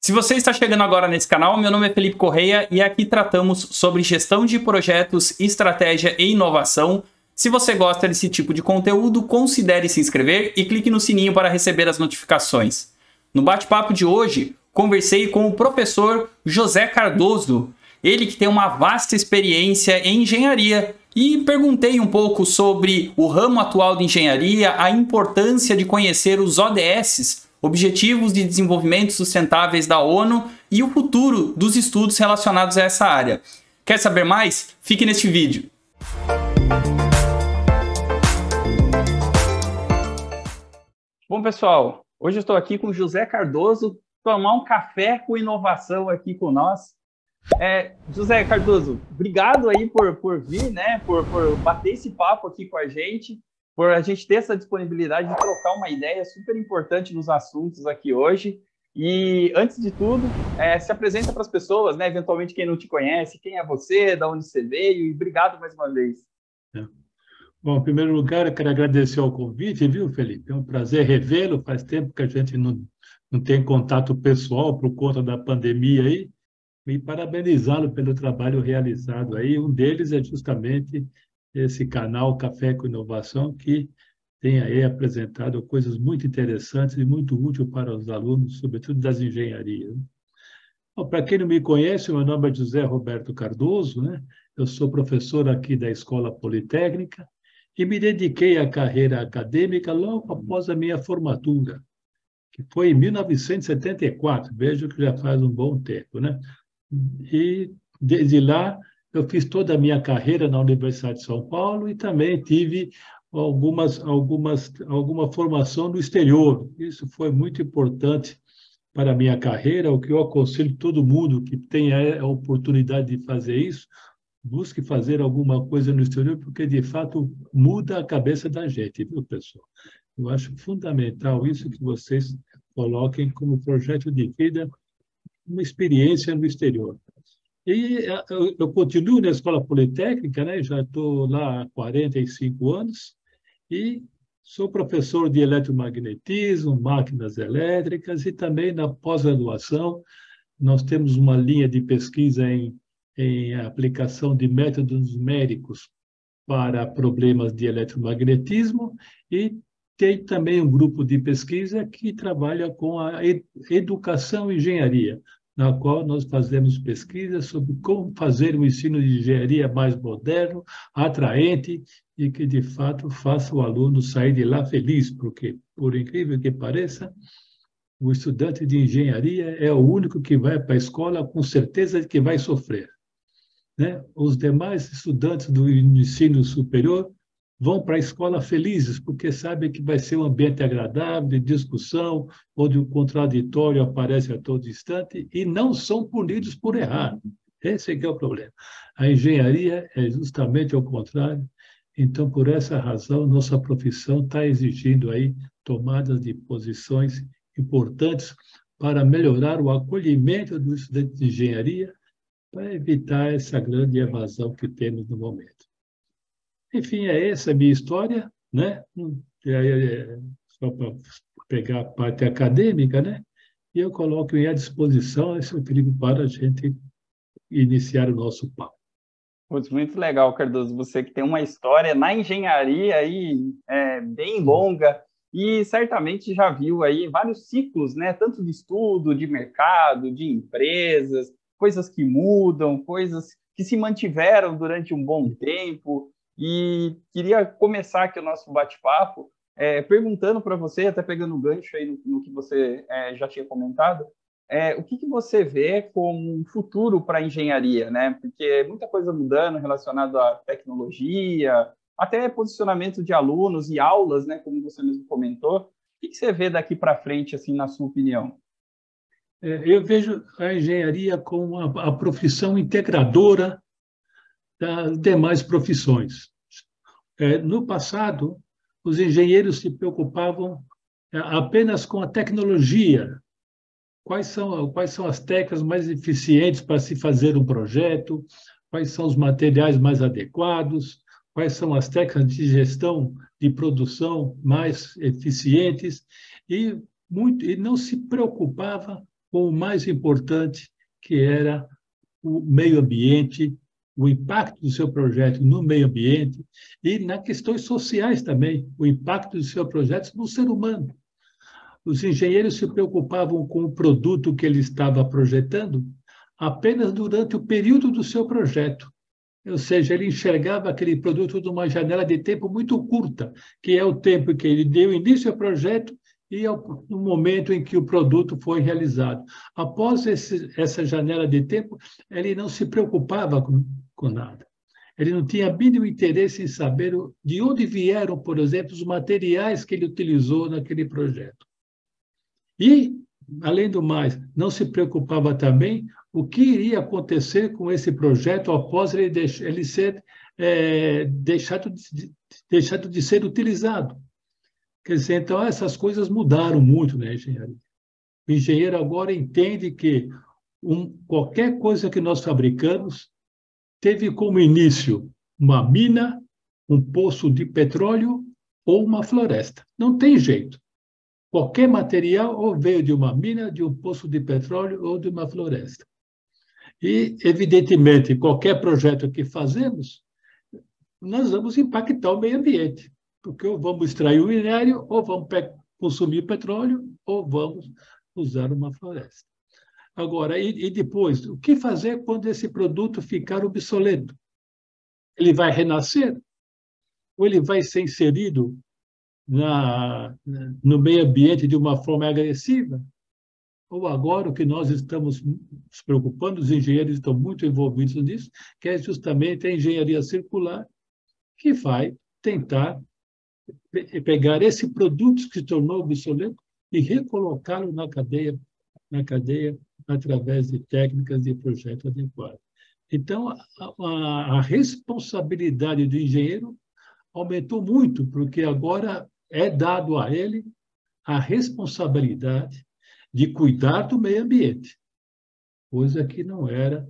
Se você está chegando agora nesse canal, meu nome é Felipe Correia e aqui tratamos sobre gestão de projetos, estratégia e inovação. Se você gosta desse tipo de conteúdo, considere se inscrever e clique no sininho para receber as notificações. No bate-papo de hoje, conversei com o professor José Cardoso, ele que tem uma vasta experiência em engenharia, e perguntei um pouco sobre o ramo atual de engenharia, a importância de conhecer os ODS, Objetivos de Desenvolvimento Sustentáveis da ONU, e o futuro dos estudos relacionados a essa área. Quer saber mais? Fique neste vídeo. Bom, pessoal, hoje eu estou aqui com o José Cardoso, tomar um café com inovação aqui com nós. José Cardoso, obrigado aí por vir, né, por bater esse papo aqui com a gente, por a gente ter essa disponibilidade de trocar uma ideia super importante nos assuntos aqui hoje. E, antes de tudo, se apresenta para as pessoas, né, eventualmente quem não te conhece, quem é você, de onde você veio, e obrigado mais uma vez. Bom, em primeiro lugar, eu quero agradecer o convite, viu, Felipe? É um prazer revê-lo, faz tempo que a gente não tem contato pessoal por conta da pandemia aí, e parabenizá-lo pelo trabalho realizado aí. Um deles é justamente esse canal Café com Inovação, que tem aí apresentado coisas muito interessantes e muito úteis para os alunos, sobretudo das engenharias. Bom, para quem não me conhece, meu nome é José Roberto Cardoso, né? Eu sou professor aqui da Escola Politécnica e me dediquei à carreira acadêmica logo após a minha formatura, que foi em 1974, vejo que já faz um bom tempo, né? E desde lá eu fiz toda a minha carreira na Universidade de São Paulo e também tive alguma formação no exterior. Isso foi muito importante para a minha carreira, o que eu aconselho todo mundo que tenha a oportunidade de fazer isso, busque fazer alguma coisa no exterior, porque, de fato, muda a cabeça da gente, viu, pessoal? Eu acho fundamental isso que vocês coloquem como projeto de vida, uma experiência no exterior. E eu continuo na Escola Politécnica, né? Já estou lá há 45 anos, e sou professor de eletromagnetismo, máquinas elétricas, e também na pós-graduação nós temos uma linha de pesquisa em aplicação de métodos numéricos para problemas de eletromagnetismo, e tem também um grupo de pesquisa que trabalha com a educação e engenharia, na qual nós fazemos pesquisas sobre como fazer o ensino de engenharia mais moderno, atraente e que, de fato, faça o aluno sair de lá feliz, porque, por incrível que pareça, o estudante de engenharia é o único que vai para a escola com certeza de que vai sofrer, né? Os demais estudantes do ensino superior vão para a escola felizes, porque sabem que vai ser um ambiente agradável, de discussão, onde o contraditório aparece a todo instante, e não são punidos por errar. Esse é que é o problema. A engenharia é justamente o contrário. Então, por essa razão, nossa profissão está exigindo aí tomadas de posições importantes para melhorar o acolhimento dos estudantes de engenharia, para evitar essa grande evasão que temos no momento. Enfim, essa a minha história, né? Só para pegar a parte acadêmica, né? E eu coloco à disposição esse perigo para a gente iniciar o nosso papo. Muito legal, Cardoso. Você que tem uma história na engenharia aí, bem longa, e certamente já viu aí vários ciclos, né? Tanto de estudo, de mercado, de empresas, coisas que mudam, coisas que se mantiveram durante um bom tempo. E queria começar aqui o nosso bate-papo perguntando para você, até pegando o gancho aí no que você já tinha comentado, o que você vê como um futuro para a engenharia, né? Porque muita coisa mudando relacionado à tecnologia, até posicionamento de alunos e aulas, né? Como você mesmo comentou. O que você vê daqui para frente, assim, na sua opinião? Eu vejo a engenharia como a profissão integradora das demais profissões. No passado, os engenheiros se preocupavam apenas com a tecnologia. Quais são as técnicas mais eficientes para se fazer um projeto? Quais são os materiais mais adequados? Quais são as técnicas de gestão de produção mais eficientes? E não se preocupava com o mais importante, que era o meio ambiente, o impacto do seu projeto no meio ambiente e nas questões sociais também, o impacto do seu projeto no ser humano. Os engenheiros se preocupavam com o produto que ele estava projetando apenas durante o período do seu projeto. Ou seja, ele enxergava aquele produto numa janela de tempo muito curta, que é o tempo que ele deu início ao projeto e no momento em que o produto foi realizado. Após essa janela de tempo, ele não se preocupava com nada. Ele não tinha mínimo interesse em saber de onde vieram, por exemplo, os materiais que ele utilizou naquele projeto. E, além do mais, não se preocupava também o que iria acontecer com esse projeto após ele ser deixado de ser utilizado. Quer dizer, então, essas coisas mudaram muito na engenharia. O engenheiro agora entende que qualquer coisa que nós fabricamos teve como início uma mina, um poço de petróleo ou uma floresta. Não tem jeito. Qualquer material ou veio de uma mina, de um poço de petróleo ou de uma floresta. E, evidentemente, qualquer projeto que fazemos, nós vamos impactar o meio ambiente, porque ou vamos extrair o minério, ou vamos consumir petróleo, ou vamos usar uma floresta. Agora, e depois, o que fazer quando esse produto ficar obsoleto? Ele vai renascer? Ou ele vai ser inserido no meio ambiente de uma forma agressiva? Ou agora o que nós estamos nos preocupando, os engenheiros estão muito envolvidos nisso, que é justamente a engenharia circular, que vai tentar pegar esse produto que se tornou obsoleto e recolocá-lo na cadeia através de técnicas de projeto adequado. Então, a responsabilidade do engenheiro aumentou muito, porque agora é dado a ele a responsabilidade de cuidar do meio ambiente, coisa que não era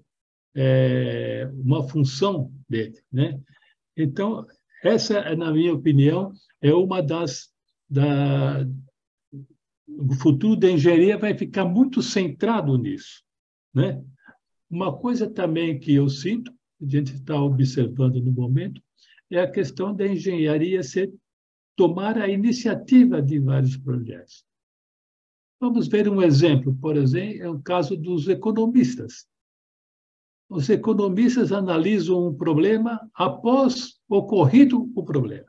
uma função dele, né? Então, essa, na minha opinião, é uma o futuro da engenharia vai ficar muito centrado nisso, né? Uma coisa também que eu sinto, a gente está observando no momento, é a questão da engenharia tomar a iniciativa de vários projetos. Vamos ver um exemplo, por exemplo, é o caso dos economistas. Os economistas analisam um problema após ocorrido o problema.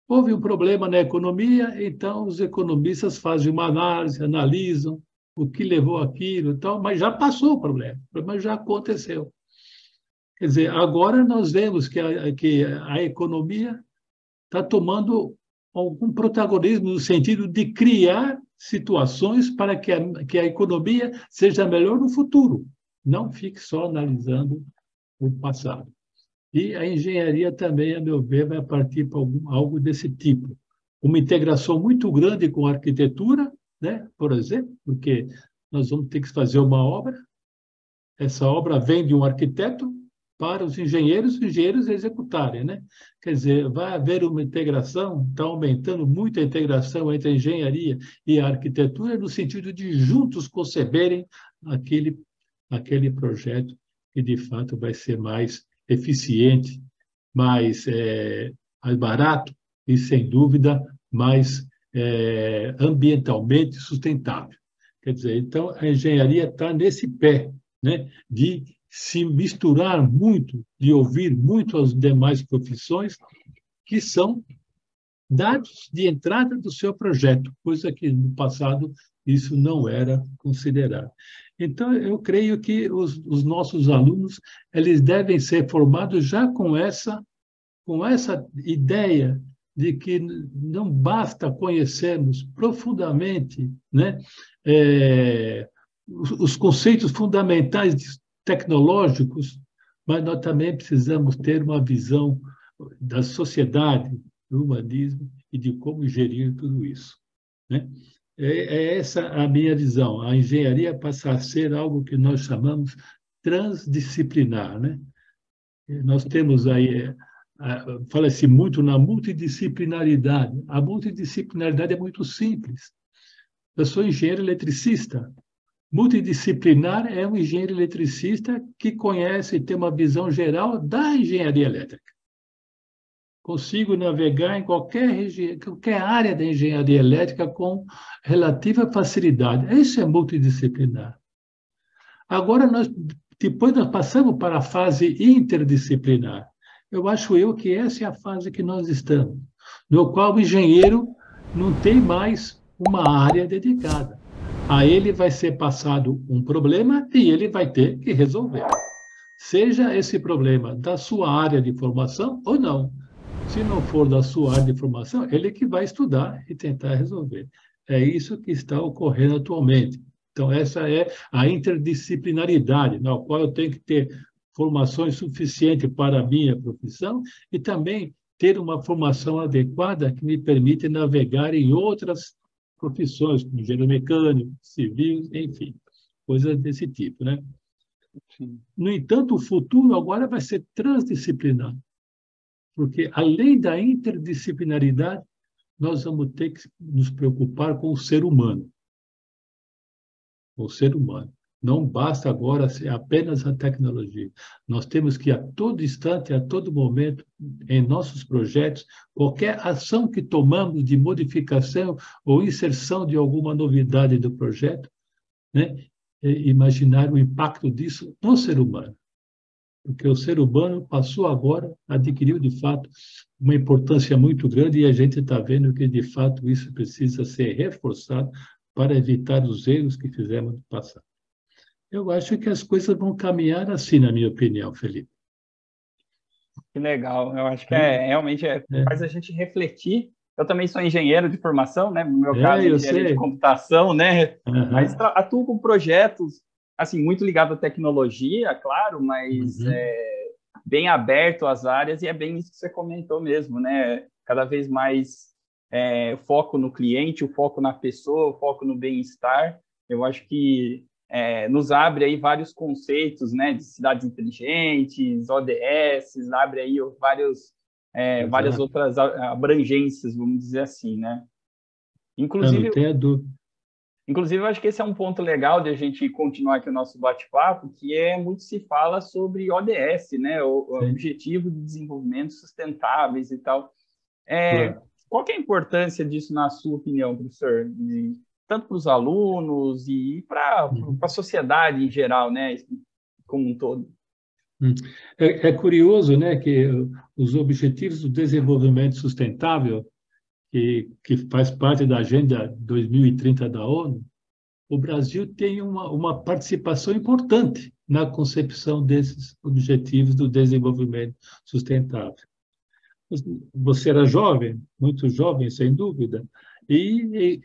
Houve um problema na economia, então os economistas fazem uma análise, analisam o que levou aquilo e tal, mas já passou o problema já aconteceu. Quer dizer, agora nós vemos que a economia está tomando algum protagonismo no sentido de criar situações para que a economia seja melhor no futuro, não fique só analisando o passado. E a engenharia também, a meu ver, vai partir para algo desse tipo. Uma integração muito grande com a arquitetura, né? Por exemplo, porque nós vamos ter que fazer uma obra, essa obra vem de um arquiteto para os engenheiros executarem, né? Quer dizer, vai haver uma integração, está aumentando muito a integração entre a engenharia e a arquitetura, no sentido de juntos conceberem aquele projeto que, de fato, vai ser mais eficiente, mais barato e, sem dúvida, mais ambientalmente sustentável. Quer dizer, então, a engenharia está nesse pé, né, de se misturar muito, de ouvir muito as demais profissões, que são dados de entrada do seu projeto, coisa que no passado isso não era considerado. Então, eu creio que os nossos alunos eles devem ser formados já com essa ideia de que não basta conhecermos profundamente, né, os conceitos fundamentais tecnológicos, mas nós também precisamos ter uma visão da sociedade, do humanismo e de como gerir tudo isso, né? Essa a minha visão. A engenharia passa a ser algo que nós chamamos transdisciplinar, né? Nós temos aí, fala-se muito na multidisciplinaridade. A multidisciplinaridade é muito simples. Eu sou engenheiro eletricista. Multidisciplinar é um engenheiro eletricista que conhece e tem uma visão geral da engenharia elétrica. Consigo navegar em qualquer área da engenharia elétrica com relativa facilidade. Isso é multidisciplinar. Agora, depois nós passamos para a fase interdisciplinar. Eu acho que essa é a fase que nós estamos, no qual o engenheiro não tem mais uma área dedicada. A ele vai ser passado um problema e ele vai ter que resolver. Seja esse problema da sua área de formação ou não. Se não for da sua área de formação, ele que vai estudar e tentar resolver. É isso que está ocorrendo atualmente. Então, essa é a interdisciplinaridade, na qual eu tenho que ter formações suficientes para a minha profissão e também ter uma formação adequada que me permite navegar em outras profissões, como engenheiro mecânico, civil, enfim, coisas desse tipo, né? Sim. No entanto, o futuro agora vai ser transdisciplinar, porque além da interdisciplinaridade, nós vamos ter que nos preocupar com o ser humano. O ser humano. Não basta agora ser apenas a tecnologia. Nós temos que, a todo instante, a todo momento, em nossos projetos, qualquer ação que tomamos de modificação ou inserção de alguma novidade do projeto, né, imaginar o impacto disso no ser humano. Porque o ser humano passou agora, adquiriu, de fato, uma importância muito grande e a gente está vendo que, de fato, isso precisa ser reforçado para evitar os erros que fizemos no passado. Eu acho que as coisas vão caminhar assim, na minha opinião, Felipe. Que legal. Eu acho que realmente faz a gente refletir. Eu também sou engenheiro de formação, né? No meu caso, eu engenharia de sei. computação, né? Uhum. Mas atuo com projetos, assim, muito ligado à tecnologia, claro, mas bem aberto às áreas, e é bem isso que você comentou mesmo, né? Cada vez mais foco no cliente, o foco na pessoa, o foco no bem-estar. Eu acho que nos abre aí vários conceitos, né, de cidades inteligentes, ODS, abre aí várias outras abrangências, vamos dizer assim, né? Não tenha dúvida. Inclusive, eu acho que esse é um ponto legal de a gente continuar aqui o nosso bate-papo, que muito se fala sobre ODS, né, o Objetivo de Desenvolvimento Sustentáveis e tal. Qual que é a importância disso, na sua opinião, professor? Tanto para os alunos e para a sociedade em geral, né, como um todo. É curioso, né, que os Objetivos do Desenvolvimento Sustentável, que faz parte da Agenda 2030 da ONU, o Brasil tem uma participação importante na concepção desses Objetivos do Desenvolvimento Sustentável. Você era jovem, muito jovem, sem dúvida, e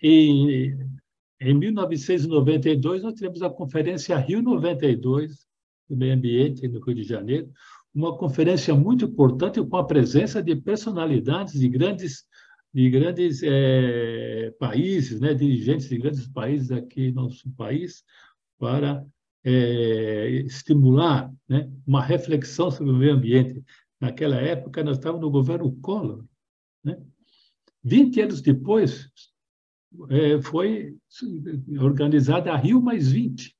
em 1992 nós tivemos a Conferência Rio 92 do Meio Ambiente no Rio de Janeiro, uma conferência muito importante com a presença de personalidades de grandes países, né, dirigentes de grandes países aqui no nosso país, para estimular, né, uma reflexão sobre o meio ambiente. Naquela época, nós estávamos no governo Collor, né? 20 anos depois, foi organizada a Rio+20,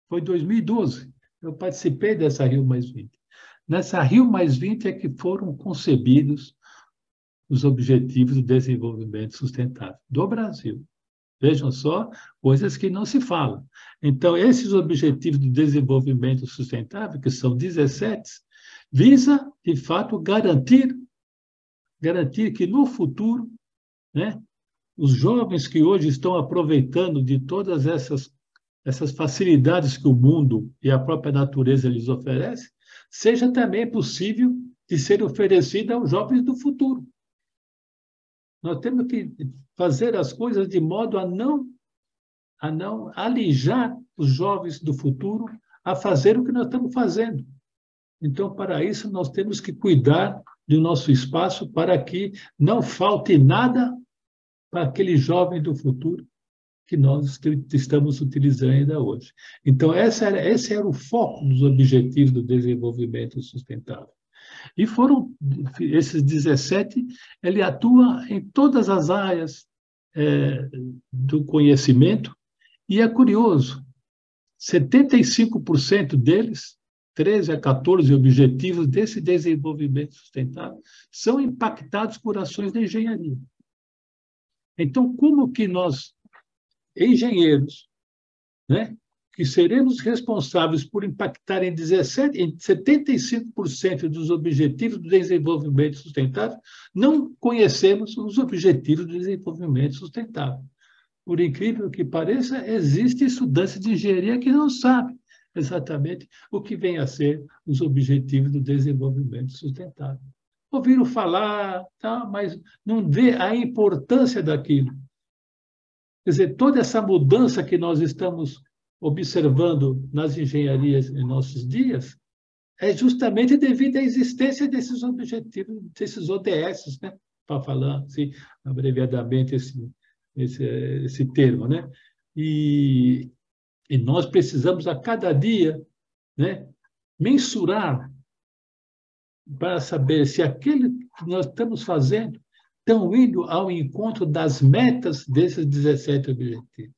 foi em 2012. Eu participei dessa Rio+20. Nessa Rio+20 é que foram concebidos os Objetivos do Desenvolvimento Sustentável do Brasil. Vejam só, coisas que não se falam. Então, esses Objetivos do Desenvolvimento Sustentável, que são 17, visa, de fato, garantir que no futuro, né, os jovens que hoje estão aproveitando de todas essas facilidades que o mundo e a própria natureza lhes oferece, seja também possível de ser oferecida aos jovens do futuro. Nós temos que fazer as coisas de modo a não alijar os jovens do futuro a fazer o que nós estamos fazendo. Então, para isso, nós temos que cuidar do nosso espaço para que não falte nada para aquele jovem do futuro que nós estamos utilizando ainda hoje. Então, esse era o foco dos Objetivos do Desenvolvimento Sustentável. E foram esses 17, ele atua em todas as áreas, do conhecimento, e é curioso, 75% deles, 13 a 14 objetivos desse desenvolvimento sustentável, são impactados por ações da engenharia. Então, como que nós, engenheiros, né, que seremos responsáveis por impactar em 75% dos objetivos do desenvolvimento sustentável, não conhecemos os objetivos do desenvolvimento sustentável? Por incrível que pareça, existem estudantes de engenharia que não sabem exatamente o que vem a ser os objetivos do desenvolvimento sustentável. Ouviram falar, tá, mas não vê a importância daquilo. Quer dizer, toda essa mudança que nós estamos observando nas engenharias em nossos dias é justamente devido à existência desses objetivos, desses ODS, né? Para falar assim, abreviadamente esse termo, né? E nós precisamos a cada dia, né, mensurar para saber se aquilo que nós estamos fazendo estão indo ao encontro das metas desses 17 objetivos.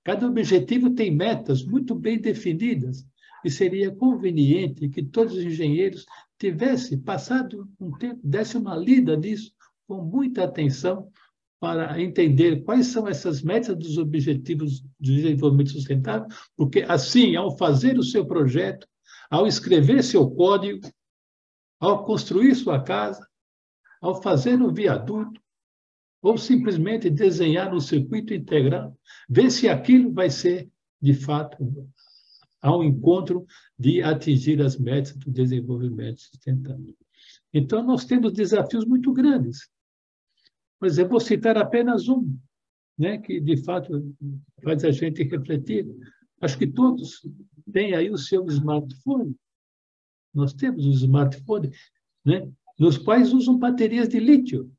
Cada objetivo tem metas muito bem definidas e seria conveniente que todos os engenheiros tivessem passado um tempo, dessem uma lida nisso com muita atenção para entender quais são essas metas dos objetivos de desenvolvimento sustentável, porque assim, ao fazer o seu projeto, ao escrever seu código, ao construir sua casa, ao fazer um viaduto, ou simplesmente desenhar um circuito integral, ver se aquilo vai ser, de fato, ao encontro de atingir as metas do desenvolvimento sustentável. Então, nós temos desafios muito grandes. Mas eu vou citar apenas um, né, que, de fato, faz a gente refletir. Acho que todos têm aí o seu smartphone. Nós temos um smartphone, né, nos quais usam baterias de lítio.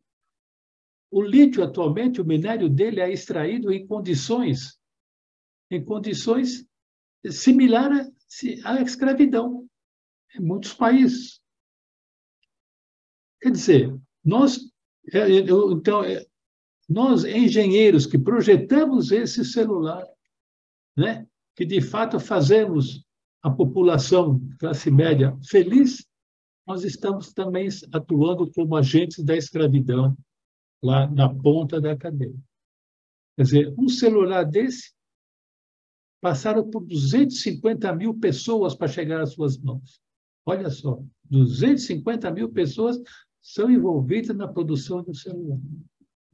O lítio, atualmente, o minério dele é extraído em condições similares à escravidão em muitos países. Quer dizer, nós engenheiros que projetamos esse celular, né, que de fato fazemos a população classe média feliz, nós estamos também atuando como agentes da escravidão lá na ponta da cadeia. Quer dizer, um celular desse passaram por 250 mil pessoas para chegar às suas mãos. Olha só, 250 mil pessoas são envolvidas na produção do celular.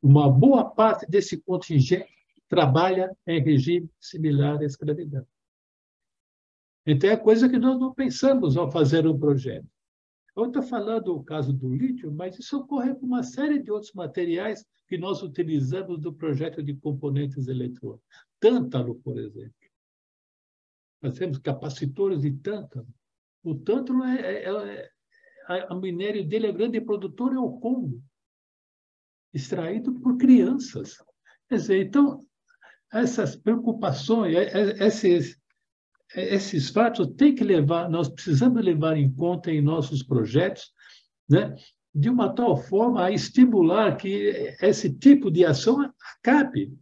Uma boa parte desse contingente trabalha em regime similar à escravidão. Então, é coisa que nós não pensamos ao fazer um projeto. Eu estou falando o caso do lítio, mas isso ocorre com uma série de outros materiais que nós utilizamos no projeto de componentes eletrônicos. Tântalo, por exemplo. Nós temos capacitores de tântalo. O tântalo, o minério dele, é grande produtor, é o Congo, extraído por crianças. Quer dizer, então, essas preocupações, esses fatos tem que levar, nós precisamos levar em conta em nossos projetos, né, de uma tal forma a estimular que esse tipo de ação acabe.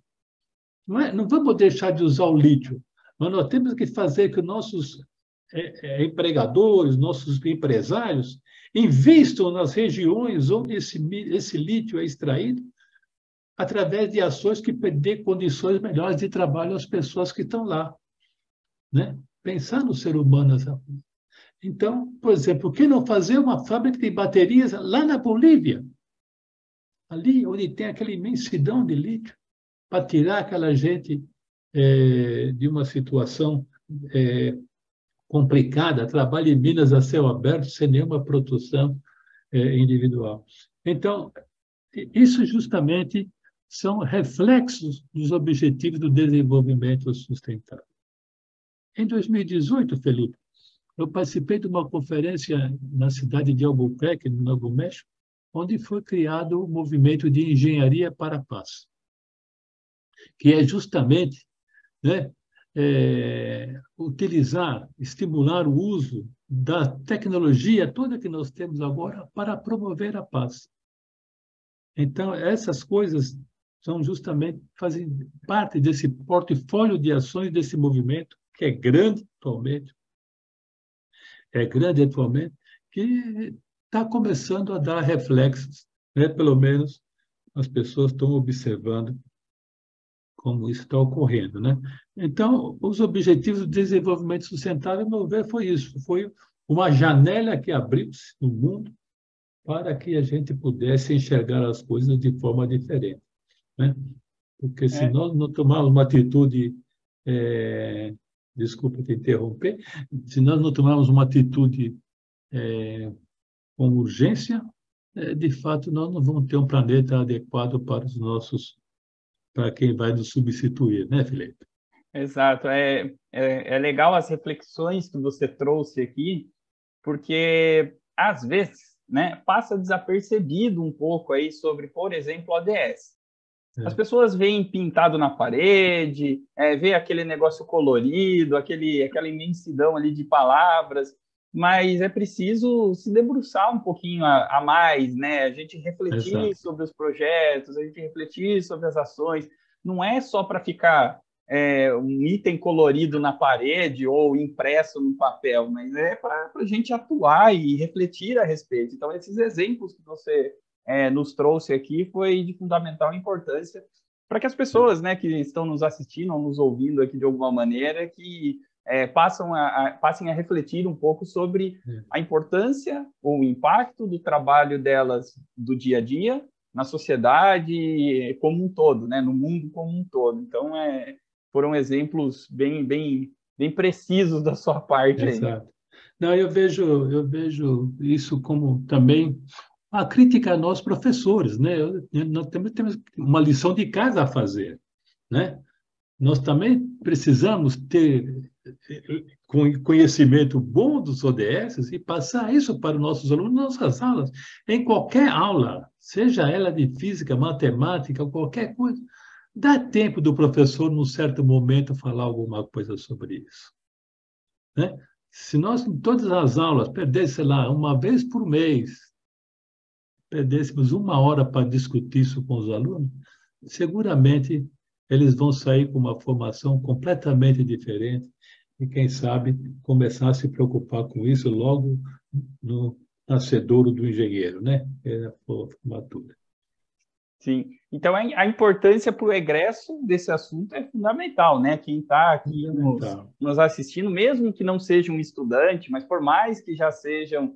Não vamos deixar de usar o lítio, mas nós temos que fazer que nossos empregadores, nossos empresários, investam nas regiões onde esse lítio é extraído, através de ações que dê condições melhores de trabalho às pessoas que estão lá. Né? Pensar no ser humano. Então, por exemplo, por que não fazer uma fábrica de baterias lá na Bolívia? Ali onde tem aquela imensidão de lítio, para tirar aquela gente de uma situação complicada, trabalha em minas a céu aberto, sem nenhuma produção individual. Então, isso justamente são reflexos dos objetivos do desenvolvimento sustentável. Em 2018, Felipe, eu participei de uma conferência na cidade de Albuquerque, no Novo México, onde foi criado o movimento de engenharia para a paz, que é justamente, né, estimular o uso da tecnologia toda que nós temos agora para promover a paz. Então, essas coisas são justamente fazem parte desse portfólio de ações desse movimento, que é grande atualmente, que está começando a dar reflexos, né? Pelo menos as pessoas estão observando como isso está ocorrendo, né? Então, os Objetivos de Desenvolvimento Sustentável, ao meu ver, foi isso, foi uma janela que abriu-se no mundo para que a gente pudesse enxergar as coisas de forma diferente, né? Porque se É, nós não tomarmos uma atitude, é, desculpa te interromper, se nós não tomarmos uma atitude com urgência, de fato nós não vamos ter um planeta adequado para quem vai nos substituir, né, Felipe? exato. É legal as reflexões que você trouxe aqui, porque às vezes, né, passa desapercebido um pouco aí sobre, por exemplo, ODS. As É, pessoas veem pintado na parede, vê aquele negócio colorido, aquela imensidão ali de palavras, mas é preciso se debruçar um pouquinho a mais, né? A gente refletir exato, sobre os projetos, a gente refletir sobre as ações. Não é só para ficar um item colorido na parede ou impresso no papel, mas é para a gente atuar e refletir a respeito. Então, esses exemplos que você nos trouxe aqui foi de fundamental importância para que as é, pessoas, né, que estão nos assistindo ou nos ouvindo aqui de alguma maneira, que passem a refletir um pouco sobre é. a importância ou o impacto do trabalho delas do dia a dia na sociedade como um todo, né, no mundo como um todo. Então, foram exemplos bem precisos da sua parte aí. Exato. Não, eu vejo isso como também a crítica a nós professores, né? Nós também temos uma lição de casa a fazer, né? Nós também precisamos ter conhecimento bom dos ODS e passar isso para os nossos alunos nas nossas aulas, em qualquer aula, seja ela de física, matemática, qualquer coisa. Dá tempo do professor, num certo momento, falar alguma coisa sobre isso, né? Se nós, em todas as aulas, perdêssemos, sei lá, uma vez por mês, perdêssemos uma hora para discutir isso com os alunos, seguramente eles vão sair com uma formação completamente diferente e, quem sabe, começar a se preocupar com isso logo no nascedouro do engenheiro, né? É a formatura. Sim. Então, a importância para o egresso desse assunto é fundamental, né? Quem está aqui Fundamental. nos assistindo, mesmo que não seja um estudante, mas por mais que já sejam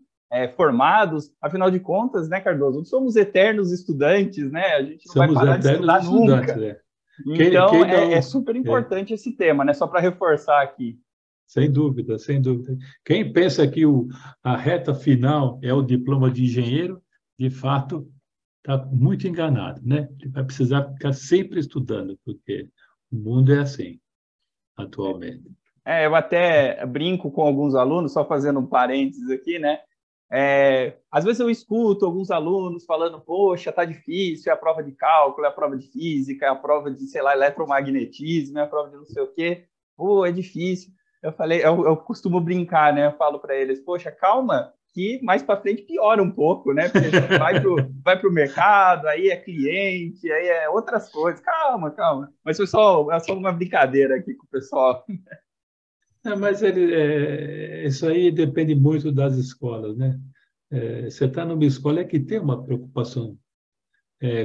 formados, afinal de contas, né, Cardoso, não somos eternos estudantes, né? A gente não vai Somos parar de eternos estudar estudantes, nunca. né? Então, Quem é não... super É, importante esse tema, né? Só para reforçar aqui. sem dúvida, sem dúvida. Quem pensa que a reta final é o diploma de engenheiro, de fato, está muito enganado, né? Ele vai precisar ficar sempre estudando, porque o mundo é assim, atualmente. Eu até brinco com alguns alunos, só fazendo um parênteses aqui, né? Às vezes eu escuto alguns alunos falando, poxa, tá difícil, é a prova de cálculo, é a prova de física, é a prova de, sei lá, eletromagnetismo, é a prova de não sei o quê. Pô, é difícil. Eu costumo brincar, né? Eu falo para eles, poxa, calma, que mais para frente piora um pouco, né? Porque a gente vai pro mercado, aí é cliente, aí é outras coisas. Calma, calma. Mas é só uma brincadeira aqui com o pessoal. Mas isso aí depende muito das escolas, né? Você está numa escola que tem uma preocupação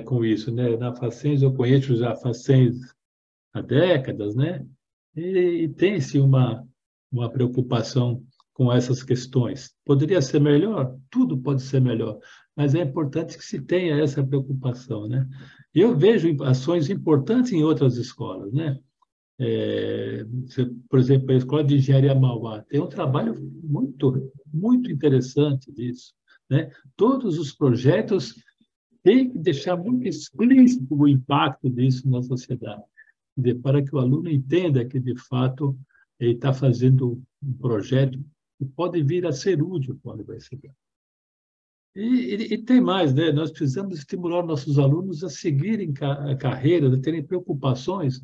com isso, né? Na Facens, eu conheço já a Facens há décadas, né? E tem-se uma preocupação com essas questões. Poderia ser melhor? Tudo pode ser melhor, mas é importante que se tenha essa preocupação, né? Eu vejo ações importantes em outras escolas, né? Por exemplo, a Escola de Engenharia Mauá tem um trabalho muito, muito interessante disso, né? Todos os projetos têm que deixar muito explícito o impacto disso na sociedade, para que o aluno entenda que, de fato, ele está fazendo um projeto que pode vir a ser útil quando vai chegar. E tem mais, né? Nós precisamos estimular nossos alunos a seguirem a carreira, a terem preocupações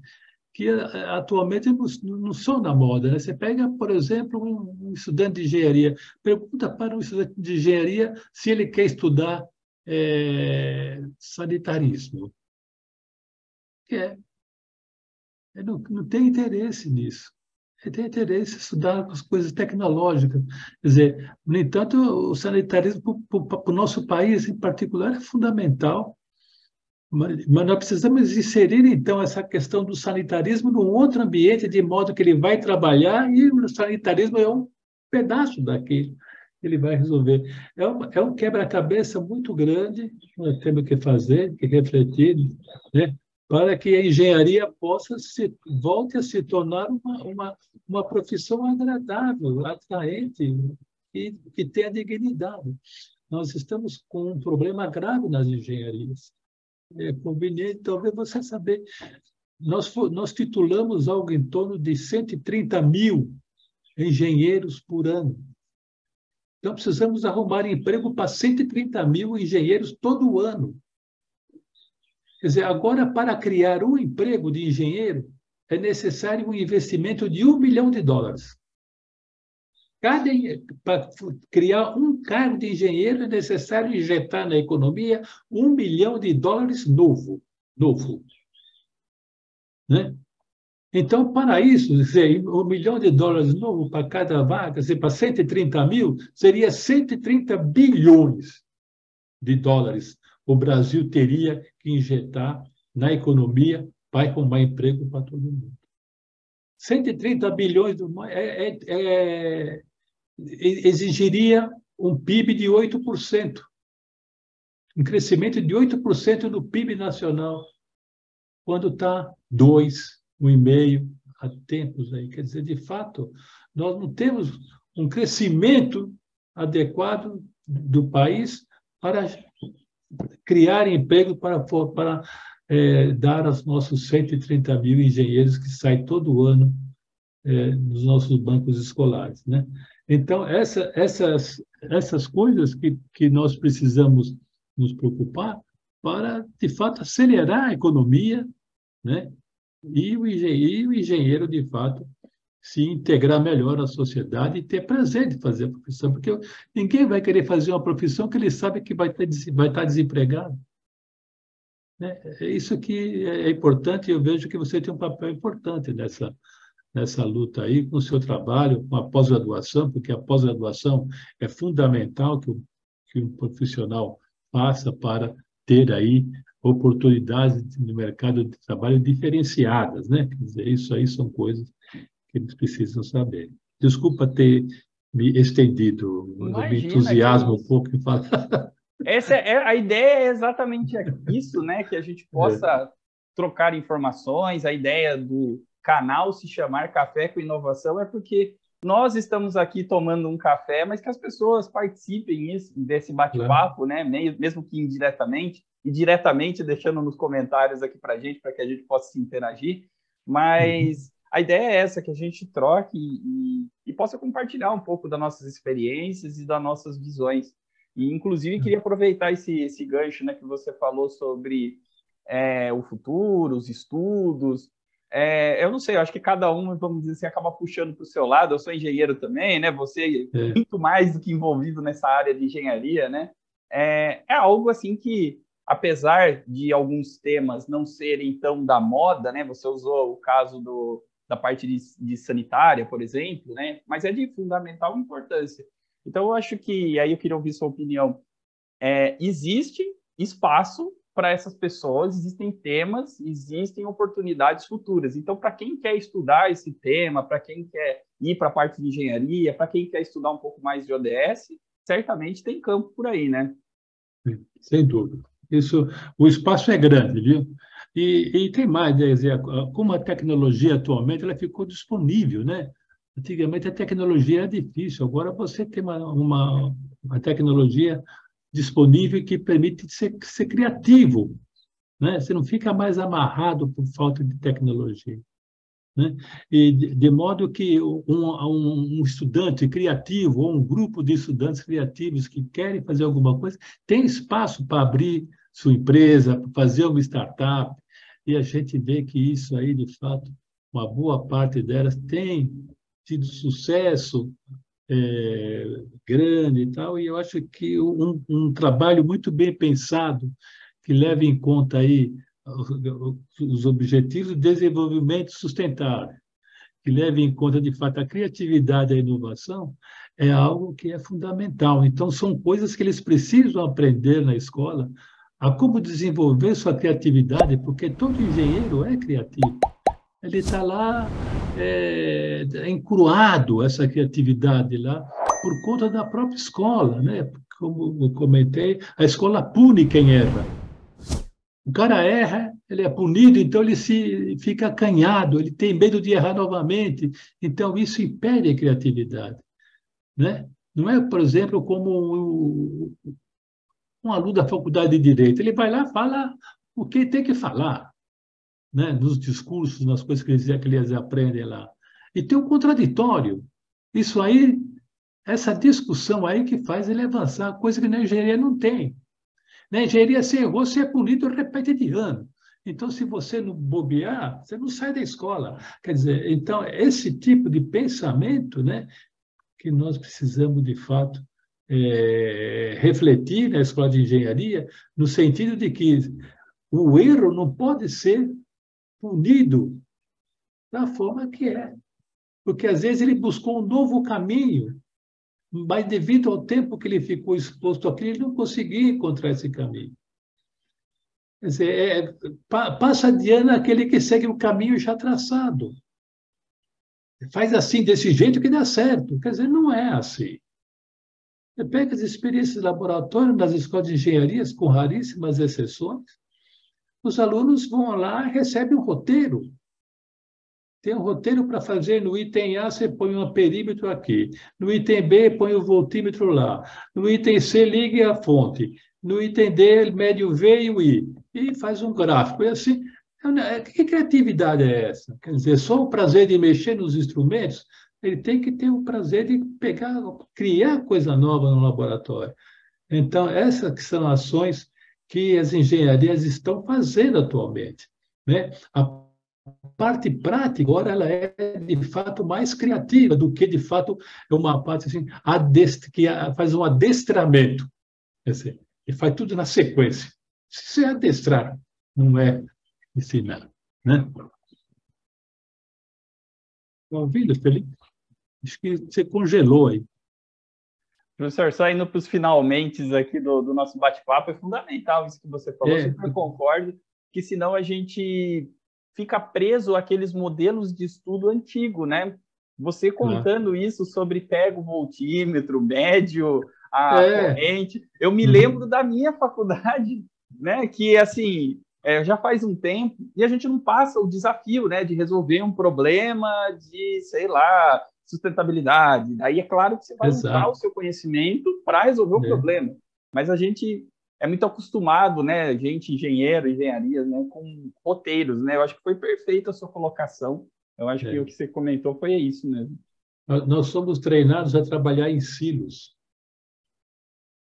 que atualmente não são na moda, né? Você pega, por exemplo, um estudante de engenharia, pergunta para um estudante de engenharia se ele quer estudar sanitarismo. quer. Ele não tem interesse nisso. Ele tem interesse em estudar as coisas tecnológicas. Quer dizer, no entanto, o sanitarismo para o nosso país, em particular, é fundamental. Mas nós precisamos inserir, então, essa questão do sanitarismo num outro ambiente, de modo que ele vai trabalhar e o sanitarismo é um pedaço daquilo que ele vai resolver. É um quebra-cabeça muito grande, nós temos que fazer, que refletir, né, para que a engenharia volte a se tornar uma profissão agradável, atraente, que tenha dignidade. Nós estamos com um problema grave nas engenharias. É conveniente, talvez você saber. Nós titulamos algo em torno de 130 mil engenheiros por ano. Então, precisamos arrumar emprego para 130 mil engenheiros todo ano. Quer dizer, agora, para criar um emprego de engenheiro, é necessário um investimento de US$ 1 milhão. Para criar um cargo de engenheiro, é necessário injetar na economia US$ 1 milhão novo. Né? Então, para isso, dizer, US$ 1 milhão novo para cada vaga, dizer, para 130 mil, seria 130 bilhões de dólares. O Brasil teria que injetar na economia para arrumar emprego para todo mundo. 130 bilhões exigiria um PIB de 8%, um crescimento de 8% do PIB nacional, quando está 2, 1,5% há tempos aí. Quer dizer, de fato, nós não temos um crescimento adequado do país para criar emprego para dar aos nossos 130 mil engenheiros que saem todo ano nos nossos bancos escolares, né? Então, essas coisas que nós precisamos nos preocupar para, de fato, acelerar a economia, né? E o engenheiro, de fato, se integrar melhor à sociedade e ter prazer de fazer a profissão, porque ninguém vai querer fazer uma profissão que ele sabe que vai estar desempregado. Né? É isso que é importante, e eu vejo que você tem um papel importante nessa luta aí, com o seu trabalho, com a pós-graduação, porque a pós-graduação é fundamental que um profissional faça para ter aí oportunidades no mercado de trabalho diferenciadas, né? Quer dizer, isso aí são coisas que eles precisam saber. Desculpa ter me estendido, eu me Imagina que entusiasmo um isso. pouco em falar. A ideia é exatamente isso, né? Que a gente possa trocar informações. A ideia do canal se chamar Café com Inovação é porque nós estamos aqui tomando um café, mas que as pessoas participem desse bate-papo, né? Mesmo que indiretamente, e diretamente deixando nos comentários aqui para que a gente possa se interagir. Mas a ideia é essa, que a gente troque e possa compartilhar um pouco das nossas experiências e das nossas visões. E, inclusive, queria aproveitar esse gancho, né, que você falou sobre o futuro, os estudos. Eu não sei, eu acho que cada um, vamos dizer assim, acaba puxando para o seu lado. Eu sou engenheiro também, né? Você muito mais do que envolvido nessa área de engenharia, né? É algo assim que, apesar de alguns temas não serem tão da moda, né? Você usou o caso da parte de sanitária, por exemplo, né? Mas é de fundamental importância. Então, eu acho que, aí eu queria ouvir sua opinião, existe espaço para essas pessoas, existem temas, existem oportunidades futuras. Então, para quem quer estudar esse tema, para quem quer ir para a parte de engenharia, para quem quer estudar um pouco mais de ODS, certamente tem campo por aí, né? Sem dúvida. O espaço é grande, viu? E tem mais, quer dizer, como a tecnologia atualmente ela ficou disponível, né? Antigamente a tecnologia era difícil, agora você tem uma tecnologia disponível que permite ser criativo, né? Você não fica mais amarrado por falta de tecnologia, né? E de modo que um estudante criativo ou um grupo de estudantes criativos que querem fazer alguma coisa tem espaço para abrir sua empresa, para fazer uma startup, e a gente vê que isso aí, de fato, uma boa parte delas tem tido sucesso grande e tal, e eu acho que um trabalho muito bem pensado, que leva em conta aí os Objetivos de Desenvolvimento Sustentável, que leva em conta, de fato, a criatividade e a inovação, é algo que é fundamental. Então, são coisas que eles precisam aprender na escola, a como desenvolver sua criatividade, porque todo engenheiro é criativo. Ele está lá encruado, essa criatividade lá, por conta da própria escola, né? Como eu comentei, a escola pune quem erra. O cara erra, ele é punido, então ele fica acanhado, ele tem medo de errar novamente. Então, isso impede a criatividade, né? Não é, por exemplo, como um aluno da faculdade de Direito. Ele vai lá, fala o que tem que falar, né? Nos discursos, nas coisas que eles aprendem lá. E tem o contraditório. Isso aí, essa discussão aí que faz ele avançar, coisa que na engenharia não tem. Na engenharia, se errou, você é punido e repete de ano. Então, se você não bobear, você não sai da escola. Quer dizer, então, esse tipo de pensamento, né, que nós precisamos, de fato, refletir na escola de engenharia, no sentido de que o erro não pode ser punido da forma que é. Porque, às vezes, ele buscou um novo caminho, mas, devido ao tempo que ele ficou exposto àquilo, ele não conseguia encontrar esse caminho. Quer dizer, passa de ano aquele que segue o caminho já traçado. Faz assim, desse jeito que dá certo. Quer dizer, não é assim. Você pega as experiências de laboratório nas escolas de engenharias, com raríssimas exceções, os alunos vão lá e recebem um roteiro. Tem um roteiro para fazer. No item A, você põe um perímetro aqui. No item B, põe o voltímetro lá. No item C, ligue a fonte. No item D, mede o V e o I. E faz um gráfico. E assim, que criatividade é essa? Quer dizer, só o prazer de mexer nos instrumentos, ele tem que ter o prazer de criar coisa nova no laboratório. Então, essas que são ações que as engenharias estão fazendo atualmente, né? A parte prática, agora, ela é, de fato, mais criativa do que, de fato, é uma parte assim, que faz um adestramento. Assim, e faz tudo na sequência. Isso é adestrar, não é ensinar. Né? Está ouvindo, Felipe? Acho que você congelou aí. Professor, só indo para os finalmente aqui do nosso bate-papo, é fundamental isso que você falou, super concordo, que senão a gente fica preso àqueles modelos de estudo antigo, né? Você contando isso sobre pega o voltímetro, médio, a corrente. Eu me lembro da minha faculdade, né? Que, assim, já faz um tempo, e a gente não passa o desafio, né? De resolver um problema de, sei lá, sustentabilidade. Daí é claro que você vai usar o seu conhecimento para resolver o problema. Mas a gente é muito acostumado, né, gente, engenheiro, engenharia, né, com roteiros, né? Eu acho que foi perfeita a sua colocação. Eu acho que o que você comentou foi isso mesmo. Nós somos treinados a trabalhar em silos,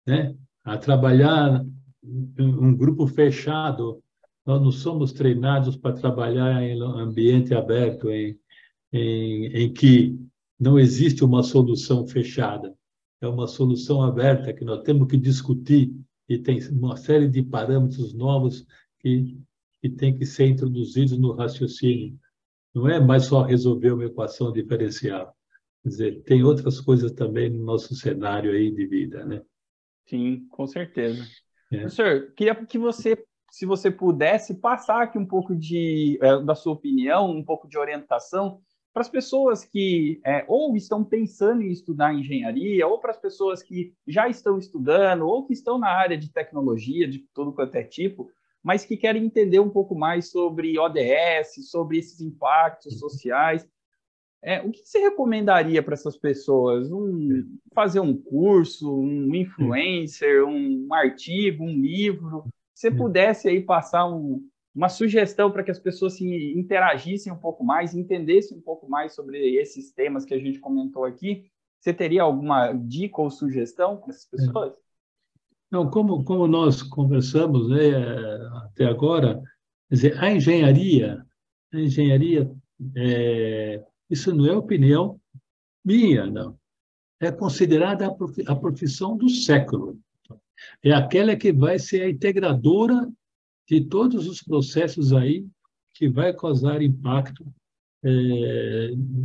né? A trabalhar um grupo fechado. Nós não somos treinados para trabalhar em ambiente aberto, em que não existe uma solução fechada. É uma solução aberta que nós temos que discutir e tem uma série de parâmetros novos que têm que ser introduzidos no raciocínio. Não é mais só resolver uma equação diferencial. Quer dizer, tem outras coisas também no nosso cenário aí de vida, né? Sim, com certeza. Professor, queria que você, se você pudesse, passar aqui um pouco da sua opinião, um pouco de orientação para as pessoas que ou estão pensando em estudar engenharia, ou para as pessoas que já estão estudando, ou que estão na área de tecnologia, de todo quanto é tipo, mas que querem entender um pouco mais sobre ODS, sobre esses impactos sociais. O que você recomendaria para essas pessoas? Fazer um curso, um influencer, um artigo, um livro? Se você pudesse aí passar uma sugestão para que as pessoas se interagissem um pouco mais, entendessem um pouco mais sobre esses temas que a gente comentou aqui, você teria alguma dica ou sugestão para essas pessoas? Não, como nós conversamos, né, até agora, quer dizer, a engenharia, isso não é opinião minha, não. É considerada a profissão do século. É aquela que vai ser a integradora de todos os processos aí que vai causar impacto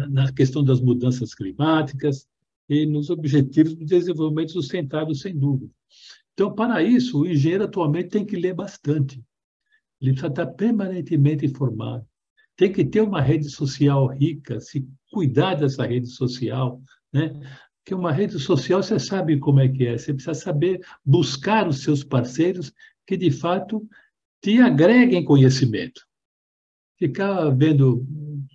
na questão das mudanças climáticas e nos objetivos do desenvolvimento sustentável, sem dúvida. Então, para isso, o engenheiro atualmente tem que ler bastante. Ele precisa estar permanentemente informado. Tem que ter uma rede social rica, se cuidar dessa rede social, né? Porque uma rede social, você sabe como é que é. Você precisa saber buscar os seus parceiros que, de fato, te agreguem conhecimento. Ficar vendo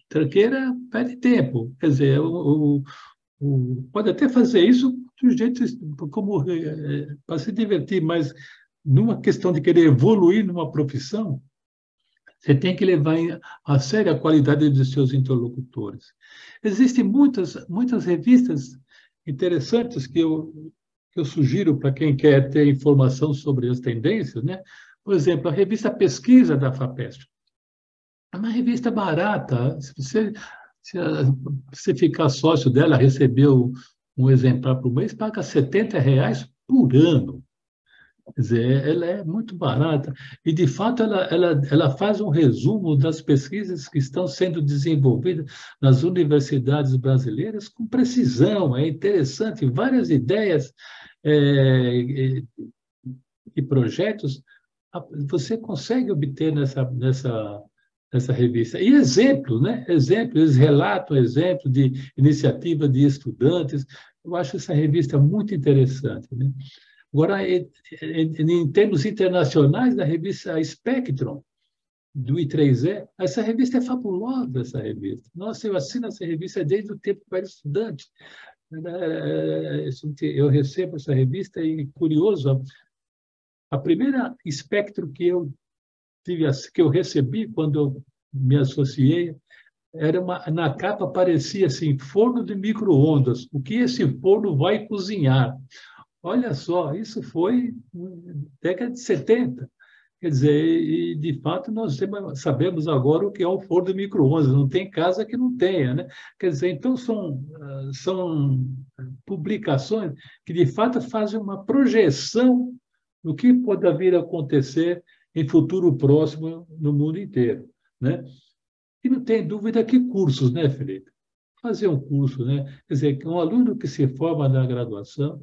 tranqueira perde tempo. Quer dizer, pode até fazer isso do jeito como para se divertir, mas numa questão de querer evoluir numa profissão, você tem que levar a sério a qualidade dos seus interlocutores. Existem muitas revistas interessantes que eu sugiro para quem quer ter informação sobre as tendências, né? Por exemplo, a revista Pesquisa da FAPESP. É uma revista barata. Se você ficar sócio dela, receber um exemplar por mês, paga R$ 70 por ano. Quer dizer, ela é muito barata e, de fato, ela faz um resumo das pesquisas que estão sendo desenvolvidas nas universidades brasileiras com precisão. É interessante, várias ideias e projetos você consegue obter nessa revista. E exemplos, né? Exemplos, relato, exemplo de iniciativa de estudantes. Eu acho essa revista muito interessante, né? Agora, em termos internacionais, a revista Spectrum, do I3E, essa revista é fabulosa, essa revista. Nossa, eu assino essa revista desde o tempo que eu era estudante. Eu recebo essa revista e, curioso, a primeira Spectrum que eu recebi quando eu me associei, na capa aparecia assim, forno de micro-ondas, o que esse forno vai cozinhar? Olha só, isso foi na década de 70. Quer dizer, e de fato nós sabemos agora o que é o forno de micro-ondas, não tem casa que não tenha, né? Quer dizer, então são publicações que de fato fazem uma projeção do que pode vir a acontecer em futuro próximo no mundo inteiro, né? E não tem dúvida que cursos, né, Felipe? Fazer um curso, né? Quer dizer, um aluno que se forma na graduação,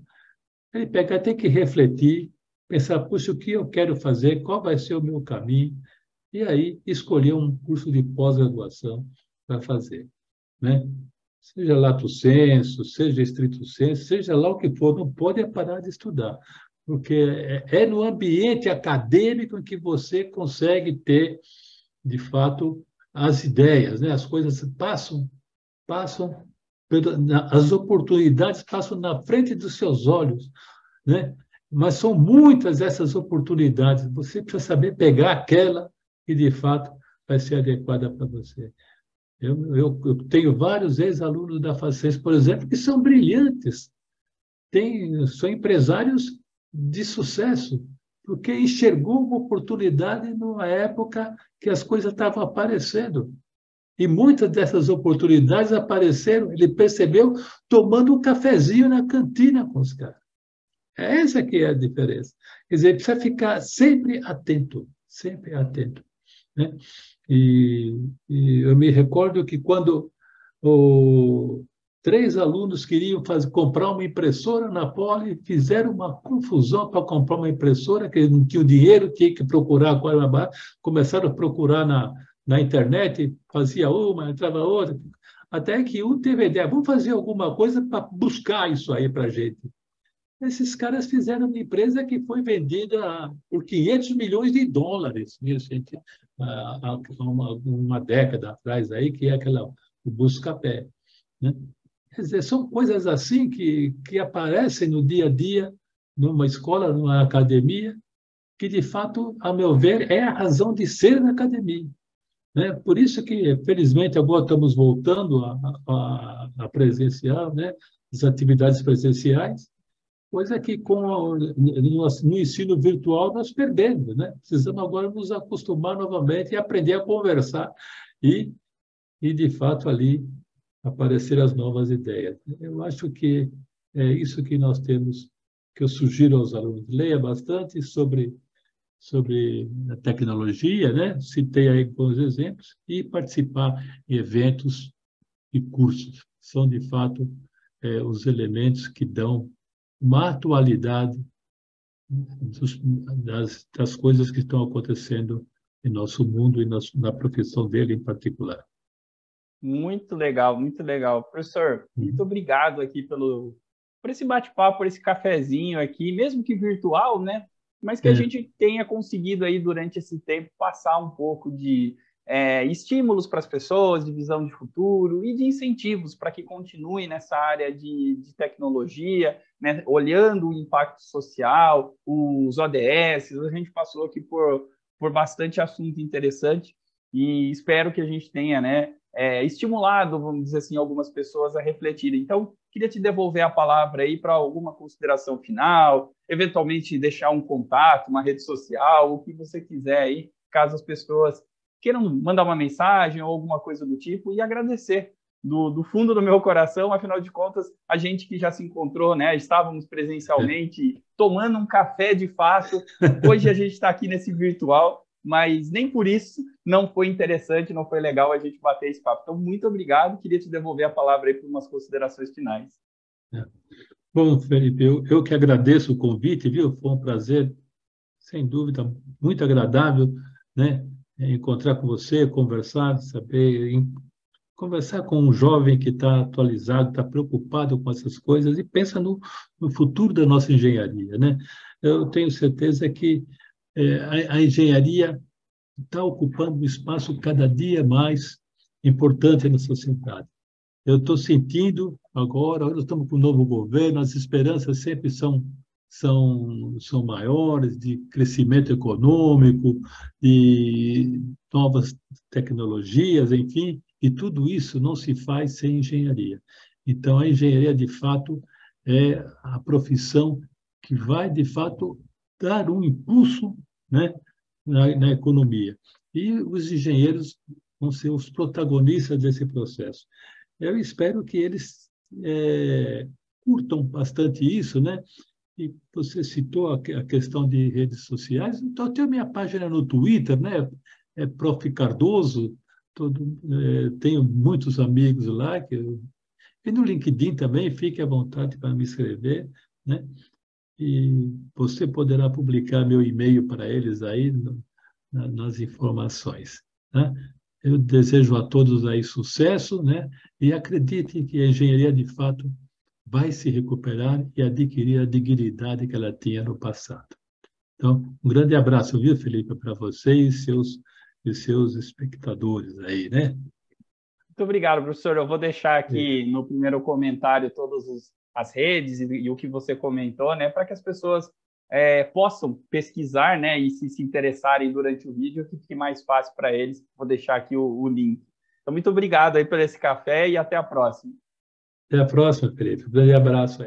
ele tem que refletir, pensar, puxa, o que eu quero fazer, qual vai ser o meu caminho, e aí escolher um curso de pós-graduação para fazer, né? Seja lato sensu, seja estrito sensu, seja lá o que for, não pode parar de estudar, porque é no ambiente acadêmico que você consegue ter, de fato, as ideias, né? As coisas passam, as oportunidades passam na frente dos seus olhos, né? Mas são muitas essas oportunidades. Você precisa saber pegar aquela que, de fato, vai ser adequada para você. Eu tenho vários ex-alunos da Facens, por exemplo, que são brilhantes, são empresários de sucesso, porque enxergou uma oportunidade numa época que as coisas estavam aparecendo. E muitas dessas oportunidades apareceram, ele percebeu, tomando um cafezinho na cantina com os caras. Essa que é a diferença. Quer dizer, precisa ficar sempre atento, né? E eu me recordo que quando 3 alunos queriam comprar uma impressora na Poli, fizeram uma confusão para comprar uma impressora, que eles não tinham dinheiro, tinha que procurar qual era a barra, começaram a procurar na internet, fazia uma, entrava outra, até que um teve a ideia, vamos fazer alguma coisa para buscar isso aí para a gente. Esses caras fizeram uma empresa que foi vendida por US$ 500 milhões, gente, há uma década atrás, aí, que é o Buscapé, né? Quer dizer, são coisas assim que aparecem no dia a dia, numa escola, numa academia, que, de fato, a meu ver, é a razão de ser da academia, né? Por isso que, felizmente, agora estamos voltando a presencial, né? As atividades presenciais, coisa que no ensino virtual nós perdemos, né? Precisamos agora nos acostumar novamente e aprender a conversar e de fato, ali aparecer as novas ideias. Eu acho que é isso que nós temos, que eu sugiro aos alunos. Leia bastante sobre sobre a tecnologia, né? Citei aí alguns exemplos, e participar em eventos e cursos. São, de fato, os elementos que dão uma atualidade das coisas que estão acontecendo em nosso mundo e na profissão dele em particular. Muito legal, muito legal. Professor, muito obrigado aqui por esse bate-papo, por esse cafezinho aqui, mesmo que virtual, né? Mas que a gente tenha conseguido aí durante esse tempo passar um pouco de estímulos para as pessoas, de visão de futuro e de incentivos para que continuem nessa área de tecnologia, né? Olhando o impacto social, os ODS, a gente passou aqui por bastante assunto interessante e espero que a gente tenha, né, estimulado, vamos dizer assim, algumas pessoas a refletirem. Então, queria te devolver a palavra aí para alguma consideração final, eventualmente deixar um contato, uma rede social, o que você quiser aí, caso as pessoas queiram mandar uma mensagem ou alguma coisa do tipo, e agradecer do fundo do meu coração, afinal de contas, a gente que já se encontrou, né, estávamos presencialmente tomando um café de fato, hoje a gente está aqui nesse virtual, mas nem por isso não foi interessante, não foi legal a gente bater esse papo. Então, muito obrigado. Queria te devolver a palavra aí para umas considerações finais. Bom, Felipe, eu que agradeço o convite, viu? Foi um prazer, sem dúvida, muito agradável, né? Encontrar com você, conversar, conversar com um jovem que está atualizado, está preocupado com essas coisas e pensa no futuro da nossa engenharia, né? Eu tenho certeza que a engenharia está ocupando um espaço cada dia mais importante na sociedade. Eu estou sentindo agora, nós estamos com um novo governo, as esperanças sempre são maiores, de crescimento econômico, de novas tecnologias, enfim, e tudo isso não se faz sem engenharia. Então, a engenharia, de fato, é a profissão que vai, de fato, dar um impulso, né, na economia. E os engenheiros vão ser os protagonistas desse processo. Eu espero que eles curtam bastante isso, né? E você citou a questão de redes sociais, então eu tenho minha página no Twitter, né? É Prof. Cardoso, tenho muitos amigos lá, e no LinkedIn também, fique à vontade para me escrever, né? E você poderá publicar meu e-mail para eles aí nas informações, né? Eu desejo a todos aí sucesso, né? E acreditem que a engenharia, de fato, vai se recuperar e adquirir a dignidade que ela tinha no passado. Então, um grande abraço, viu, Felipe, para você e seus espectadores aí, né? Muito obrigado, professor. Eu vou deixar aqui no primeiro comentário todas as redes e o que você comentou, né, para que as pessoas possam pesquisar, né, e se interessarem durante o vídeo, que fique mais fácil para eles. Vou deixar aqui o link. Então, muito obrigado aí por esse café e até a próxima. Até a próxima, Felipe. Um grande abraço aí.